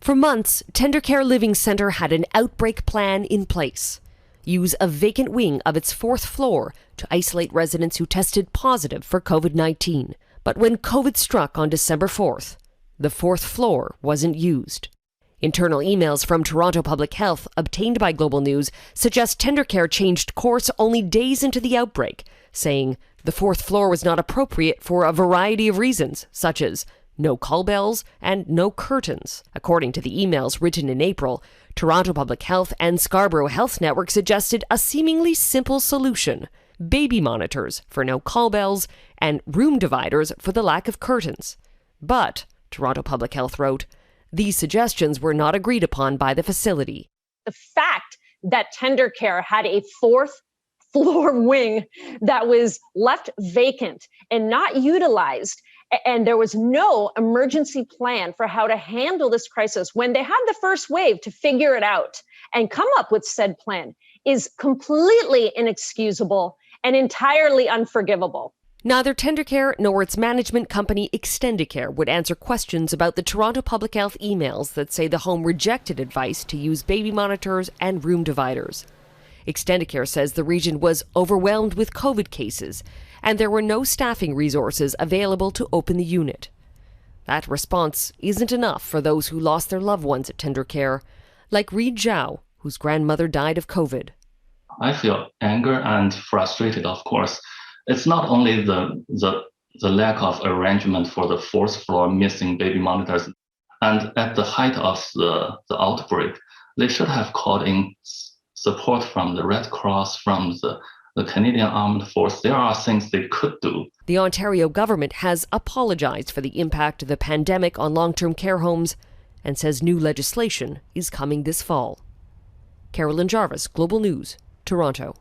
For months, Tendercare Living Centre had an outbreak plan in place. Use a vacant wing of its fourth floor to isolate residents who tested positive for COVID-19. But when COVID struck on December 4th, the fourth floor wasn't used. Internal emails from Toronto Public Health obtained by Global News suggest Tendercare changed course only days into the outbreak, saying the fourth floor was not appropriate for a variety of reasons, such as no call bells and no curtains. According to the emails written in April, Toronto Public Health and Scarborough Health Network suggested a seemingly simple solution: baby monitors for no call bells and room dividers for the lack of curtains. But, Toronto Public Health wrote, these suggestions were not agreed upon by the facility. The fact that Tendercare had a fourth floor wing that was left vacant and not utilized, and there was no emergency plan for how to handle this crisis when they had the first wave to figure it out and come up with said plan, is completely inexcusable and entirely unforgivable. Neither Tendercare nor its management company Extendicare would answer questions about the Toronto Public Health emails that say the home rejected advice to use baby monitors and room dividers. Extendicare says the region was overwhelmed with COVID cases and there were no staffing resources available to open the unit. That response isn't enough for those who lost their loved ones at Tendercare, like Reed Zhao, whose grandmother died of COVID. I feel anger and frustrated, of course. It's not only the lack of arrangement for the fourth floor missing baby monitors. And at the height of the outbreak, they should have called in support from the Red Cross, from the Canadian Armed Force. There are things they could do. The Ontario government has apologized for the impact of the pandemic on long-term care homes and says new legislation is coming this fall. Carolyn Jarvis, Global News, Toronto.